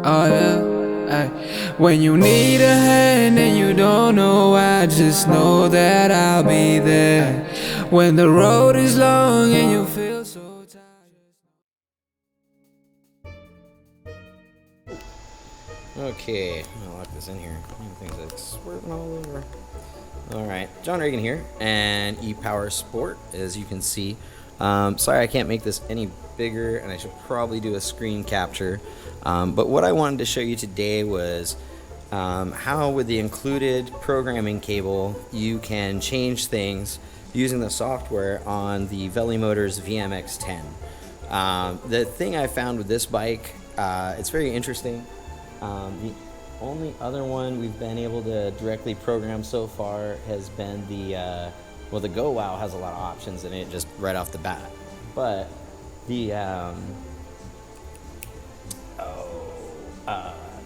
Oh yeah, ay. When you need a hand and you don't know why, just know that I'll be there. When the road is long and you feel so tired. Okay, I'll lock this in here. Things like swerving all over. Alright, John Reagan here, and E-Powersport, as you can see. Sorry I can't make this any bigger, and I should probably do a screen capture. But what I wanted to show you today was how with the included programming cable you can change things using the software on the Velimotors VMX10. The thing I found with this bike, it's very interesting. The only other one we've been able to directly program so far has been the the Go Wow has a lot of options in it just right off the bat, but the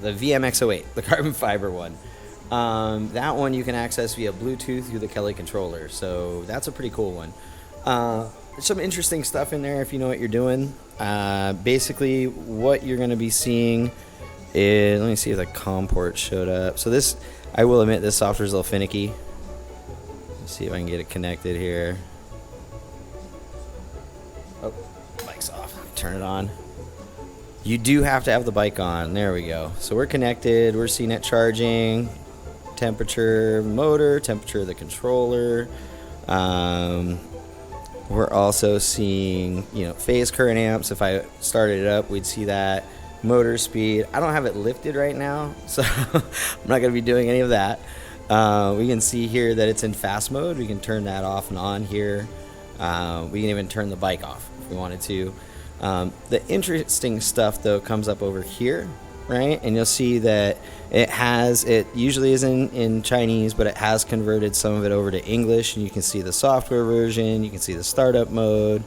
VMX08, the carbon fiber one, that one you can access via Bluetooth through the Kelly controller, so that's a pretty cool one. There's some interesting stuff in there if you know what you're doing. Basically what you're going to be seeing is, let me see if the COM port showed up. So this, I will admit, this software is a little finicky. Let's see if I can get it connected here. Oh, bike's off. Turn it on. You do have to have the bike on. There we go. So we're connected. We're seeing it charging, temperature, motor, temperature of the controller. We're also seeing, phase current amps. If I started it up, we'd see that. Motor speed. I don't have it lifted right now, so I'm not going to be doing any of that. We can see here that it's in fast mode. We can turn that off and on here. We can even turn the bike off if we wanted to. The interesting stuff though comes up over here, right? And you'll see that it usually is in Chinese, but it has converted some of it over to English, and you can see the software version. You can see the startup mode,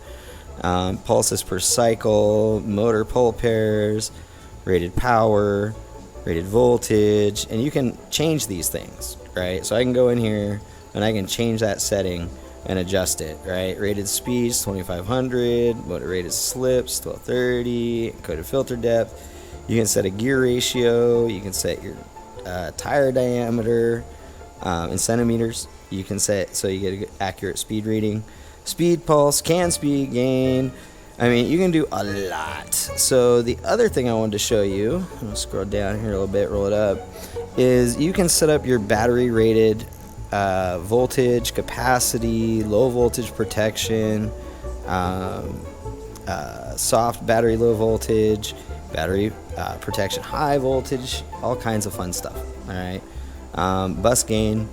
pulses per cycle, motor pole pairs, rated power, rated voltage, and you can change these things, right? So I can go in here and I can change that setting and adjust it, right? Rated speeds 2500, motor rated slips 1230, encoded filter depth. You can set a gear ratio, you can set your tire diameter in centimeters. You can set so you get an accurate speed reading. Speed pulse, can speed gain. I mean, you can do a lot. So the other thing I wanted to show you, I'm gonna scroll down here a little bit, roll it up, is you can set up your battery rated voltage, capacity, low voltage protection, soft battery low voltage, battery protection high voltage, all kinds of fun stuff. All right, bus gain.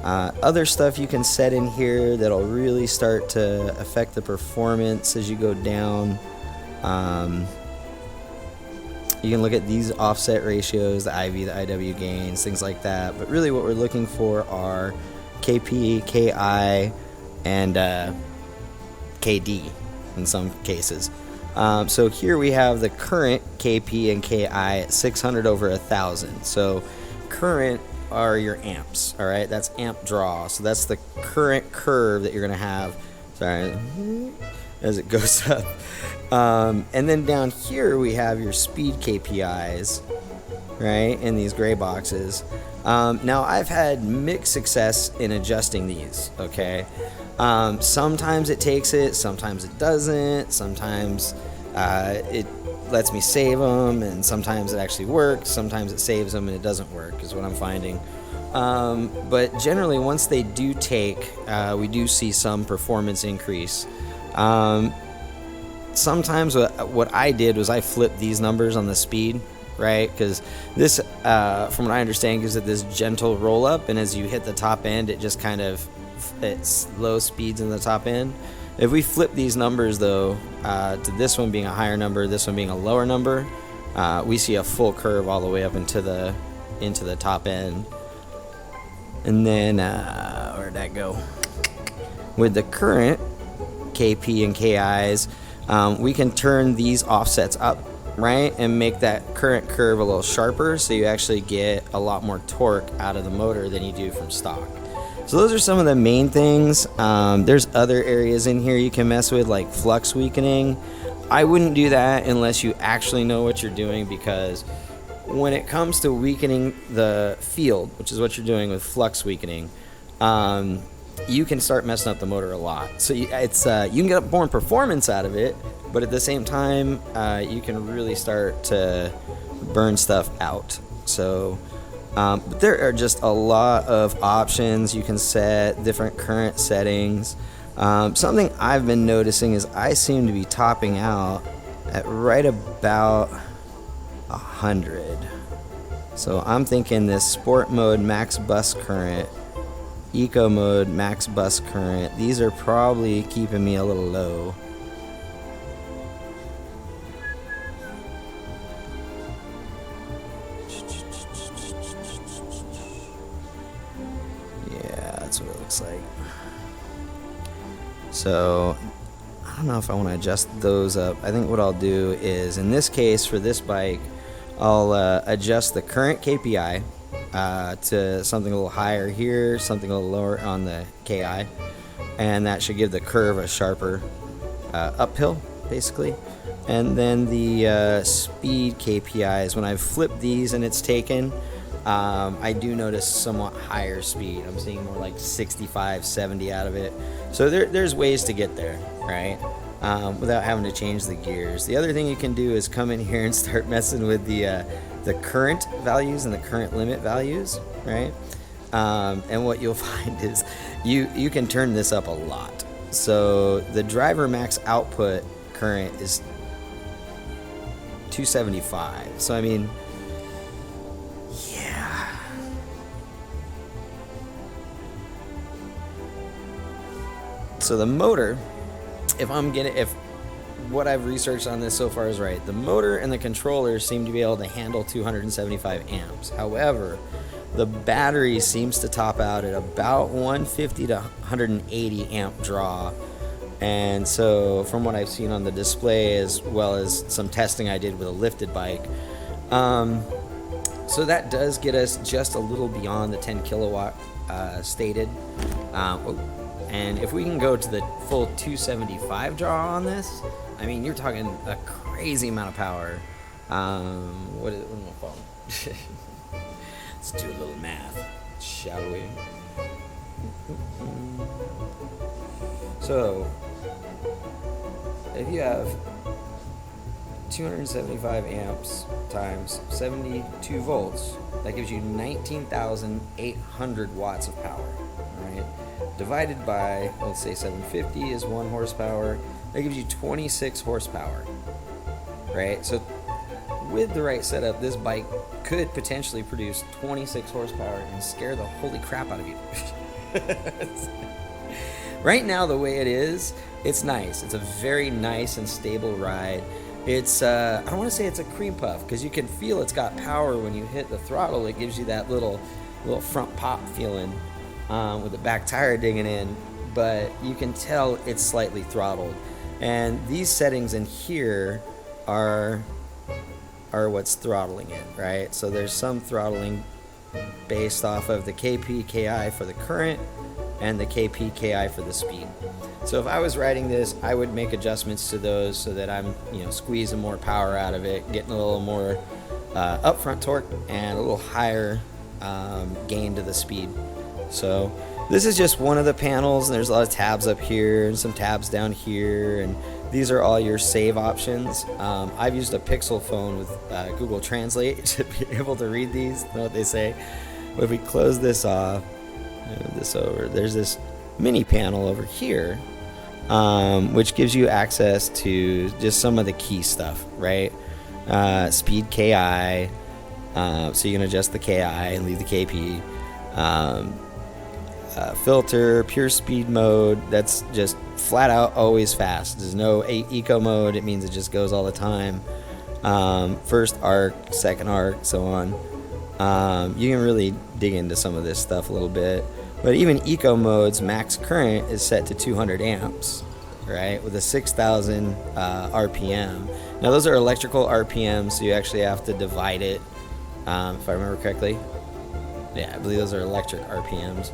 Other stuff you can set in here that'll really start to affect the performance as you go down. You can look at these offset ratios, the IV, the IW gains, things like that. But really what we're looking for are KP, KI, and KD in some cases. So here we have the current KP and KI at 600 over 1,000. So current are your amps, all right? That's amp draw. So that's the current curve that you're going to have, sorry, as it goes up. And then down here we have your speed KPIs, right, in these gray boxes. Now I've had mixed success in adjusting these, okay? Sometimes it takes it, sometimes it doesn't, sometimes it lets me save them, and sometimes it actually works, sometimes it saves them and it doesn't work, is what I'm finding. But generally once they do take, we do see some performance increase. Sometimes what I did was I flipped these numbers on the speed, right? Because this, from what I understand, gives it this gentle roll up, and as you hit the top end, it just kind of, it's low speeds in the top end. If we flip these numbers though, to this one being a higher number, this one being a lower number, we see a full curve all the way up into the top end. And then where'd that go? With the current KP and KIs, we can turn these offsets up, right, and make that current curve a little sharper, so you actually get a lot more torque out of the motor than you do from stock. So those are some of the main things. There's other areas in here you can mess with, like flux weakening. I wouldn't do that unless you actually know what you're doing, because when it comes to weakening the field, which is what you're doing with flux weakening, you can start messing up the motor a lot. So you can get more performance out of it, but at the same time, you can really start to burn stuff out. So but there are just a lot of options. You can set different current settings. Something I've been noticing is I seem to be topping out at right about 100. So I'm thinking this sport mode max bus current, eco mode max bus current, these are probably keeping me a little low. Yeah, that's what it looks like. So I don't know if I want to adjust those up. I think what I'll do is, in this case, for this bike, I'll adjust the current KPI to something a little higher here, something a little lower on the KI, and that should give the curve a sharper uphill, basically. And then the speed KPIs, when I've flipped these and it's taken, I do notice somewhat higher speed. I'm seeing more like 65, 70 out of it. So there's ways to get there, right? Without having to change the gears. The other thing you can do is come in here and start messing with the current values and the current limit values, right? And what you'll find is you can turn this up a lot. So the driver max output current is 275. So I mean, yeah. So the motor, if what I've researched on this so far is right, the motor and the controller seem to be able to handle 275 amps. However, the battery seems to top out at about 150 to 180 amp draw. And so from what I've seen on the display, as well as some testing I did with a lifted bike, so that does get us just a little beyond the 10 kilowatt stated. And if we can go to the full 275 draw on this, I mean, you're talking a crazy amount of power. What is my phone? Let's do a little math, shall we? So, if you have 275 amps times 72 volts, that gives you 19,800 watts of power, right? Divided by, let's say 750 is 1 horsepower, that gives you 26 horsepower, right? So with the right setup, this bike could potentially produce 26 horsepower and scare the holy crap out of you. Right now, the way it is, it's nice. It's a very nice and stable ride. It's, I don't want to say it's a cream puff, because you can feel it's got power when you hit the throttle. It gives you that little front pop feeling with the back tire digging in, but you can tell it's slightly throttled. And these settings in here are what's throttling it, right? So there's some throttling based off of the KP, KI for the current and the KP, KI for the speed. So if I was riding this, I would make adjustments to those so that I'm, squeezing more power out of it, getting a little more upfront torque and a little higher gain to the speed. So this is just one of the panels, and there's a lot of tabs up here and some tabs down here, and these are all your save options. I've used a Pixel phone with Google Translate to be able to read these, know what they say. But if we close this off, move this over, there's this mini panel over here, which gives you access to just some of the key stuff, right? Speed KI, so you can adjust the KI and leave the KP. Filter, pure speed mode, that's just flat out always fast. There's no eco mode, it means it just goes all the time. First arc, second arc, so on. You can really dig into some of this stuff a little bit. But even eco mode's max current is set to 200 amps, right, with a 6,000 RPM. Now those are electrical RPMs, so you actually have to divide it, if I remember correctly. Yeah, I believe those are electric RPMs.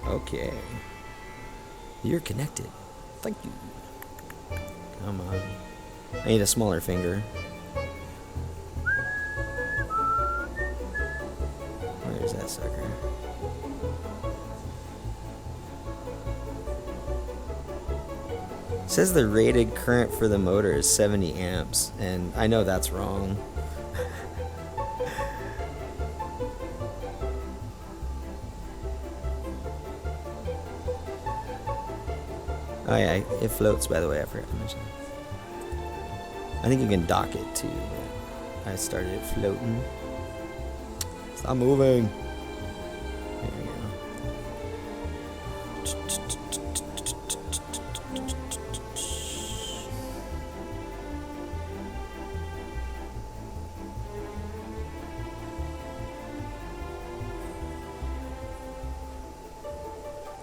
Okay. You're connected. Thank you. Come on. I need a smaller finger. Where is that sucker? It says the rated current for the motor is 70 amps, and I know that's wrong. Oh yeah, it floats, by the way, I forgot to mention. I think you can dock it too. I started it floating. Stop moving. There we go.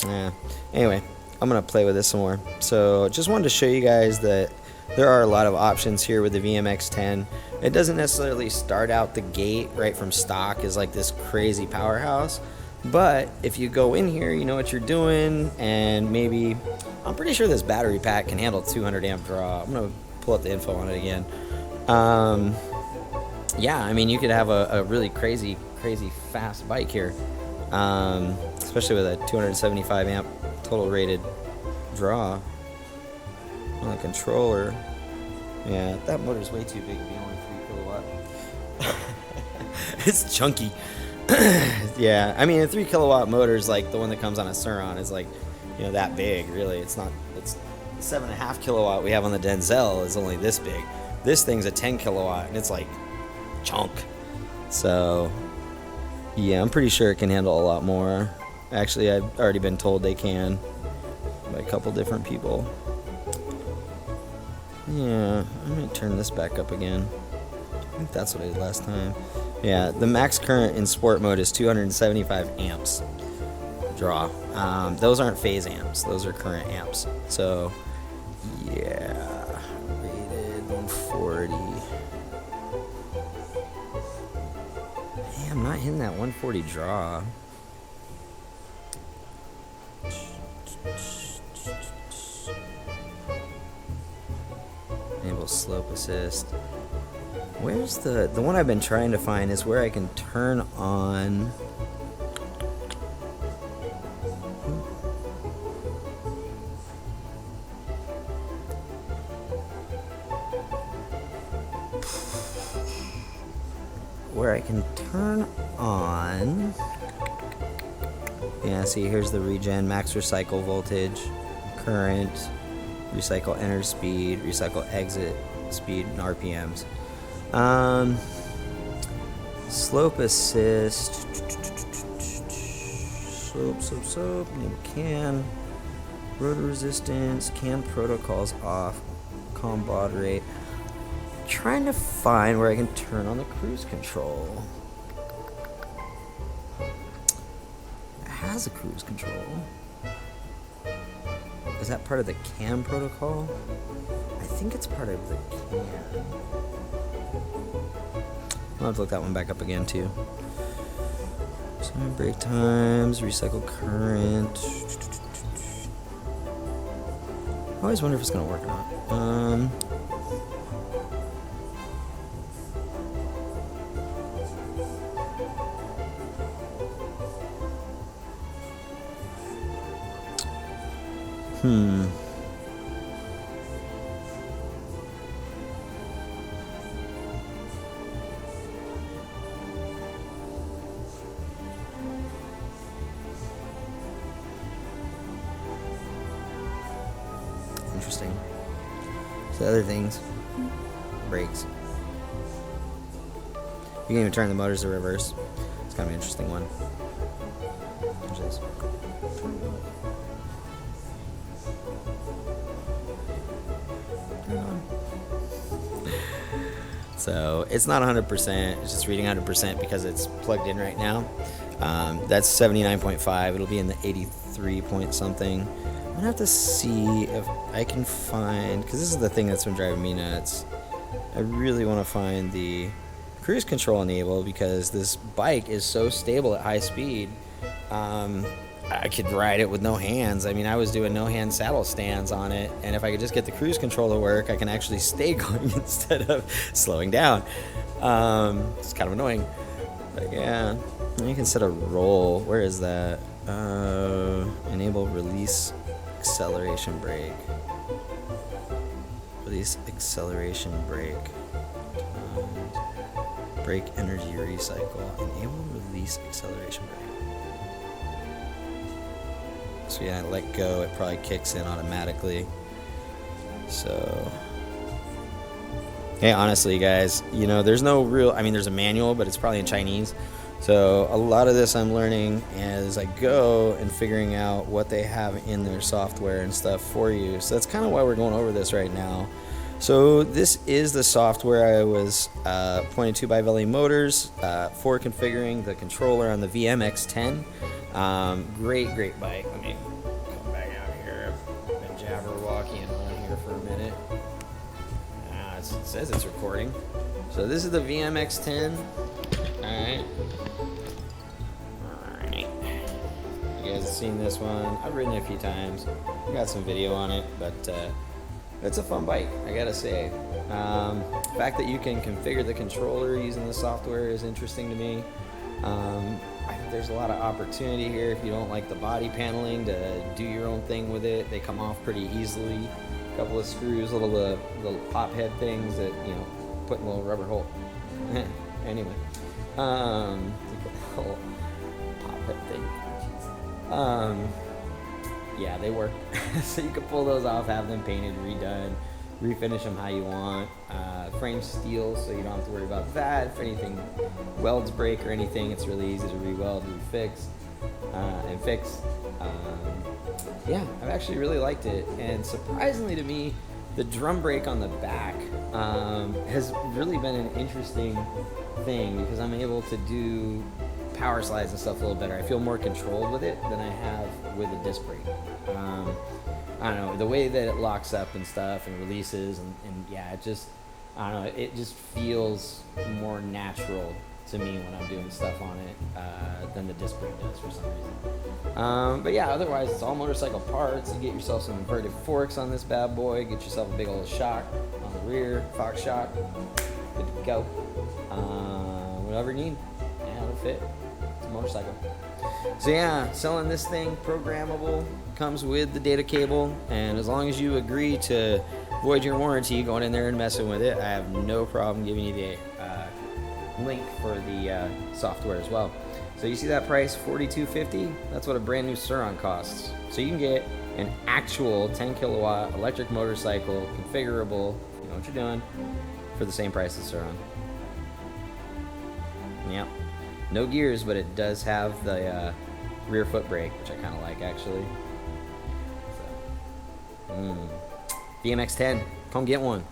Yeah. Anyway, I'm gonna play with this some more. So just wanted to show you guys that there are a lot of options here with the VMX10. It doesn't necessarily start out the gate right from stock as like this crazy powerhouse, but if you go in here, you know what you're doing, and maybe, I'm pretty sure this battery pack can handle 200 amp draw. I'm gonna pull up the info on it again. Yeah, I mean, you could have a really crazy fast bike here, especially with a 275 amp total rated draw on the controller. Yeah, that motor's way too big to be only 3 kilowatt. It's chunky. Yeah, I mean, a 3 kilowatt motor is like the one that comes on a Suron is like, you know, that big. Really, it's not. It's 7.5 kilowatt we have on the Denzel is only this big. This thing's a 10 kilowatt and it's like chunk. So yeah, I'm pretty sure it can handle a lot more. Actually, I've already been told they can by a couple different people. Yeah, I'm gonna turn this back up again. I think that's what I did last time. Yeah, the max current in sport mode is 275 amps draw. Those aren't phase amps, those are current amps. So yeah, rated 140. Hey, I'm not hitting that 140 draw. Enable slope assist. Where's the one I've been trying to find is where I can turn on yeah, see, here's the regen, max recycle voltage, current, recycle enter speed, recycle exit speed, and RPMs. Slope assist, slope, enable can, rotor resistance, can protocols off, calm baud rate. Trying to find where I can turn on the cruise control. It has a cruise control. Is that part of the CAN protocol? I think it's part of the CAN. I'll have to look that one back up again too. So brake times, recycle current. I always wonder if it's gonna work or not. Interesting. So other things, brakes. You can even turn the motors to reverse. It's kind of an interesting one. Watch this. So it's not 100%, it's just reading 100% because it's plugged in right now. That's 79.5, it'll be in the 83 point something. I'm gonna have to see if I can find, because this is the thing that's been driving me nuts. I really want to find the cruise control enabled because this bike is so stable at high speed. I could ride it with no hands. I mean, I was doing no hand saddle stands on it, and if I could just get the cruise control to work, I can actually stay going instead of slowing down. It's kind of annoying, but yeah. You can set a roll. Where is that? Enable release acceleration brake. Release acceleration brake. Brake energy recycle. Enable release acceleration brake. So yeah, let go, it probably kicks in automatically. So, hey, honestly, guys, you know, there's no real, I mean, there's a manual, but it's probably in Chinese. So a lot of this I'm learning as I go and figuring out what they have in their software and stuff for you. So that's kind of why we're going over this right now. So this is the software I was pointed to by Velimotors for configuring the controller on the VMX10. Great bike. Let me come back out here. I've been jabberwocking on here for a minute. It says it's recording. So this is the VMX10. Alright. You guys have seen this one. I've ridden it a few times. I got some video on it, but it's a fun bike, I gotta say. The fact that you can configure the controller using the software is interesting to me. I think there's a lot of opportunity here if you don't like the body paneling to do your own thing with it. They come off pretty easily. A couple of screws, little pop head things that, you know, put in a little rubber hole. Anyway, little pop head thing. Yeah, they work. So you can pull those off, have them painted, redone, refinish them how you want. Frame steel, so you don't have to worry about that. If anything welds break or anything, it's really easy to re-weld, refix, and fix. Yeah, I've actually really liked it, and surprisingly to me, the drum brake on the back has really been an interesting thing because I'm able to do power slides and stuff a little better. I feel more controlled with it than I have with a disc brake. I don't know, the way that it locks up and stuff and releases and yeah, it just, I don't know, it just feels more natural to me when I'm doing stuff on it than the disc brake does for some reason. But yeah, otherwise it's all motorcycle parts. You get yourself some inverted forks on this bad boy, get yourself a big old shock on the rear, Fox shock, good to go. Whatever you need, yeah, it'll fit. It's a motorcycle. So yeah, selling this thing programmable, comes with the data cable, and as long as you agree to void your warranty going in there and messing with it, I have no problem giving you the link for the software as well. So you see that price, $42.50? That's what a brand new Sur-Ron costs. So you can get an actual 10 kilowatt electric motorcycle, configurable, you know what you're doing, for the same price as Sur-Ron. Yep. No gears, but it does have the rear foot brake, which I kind of like actually. So, VMX10, come get one.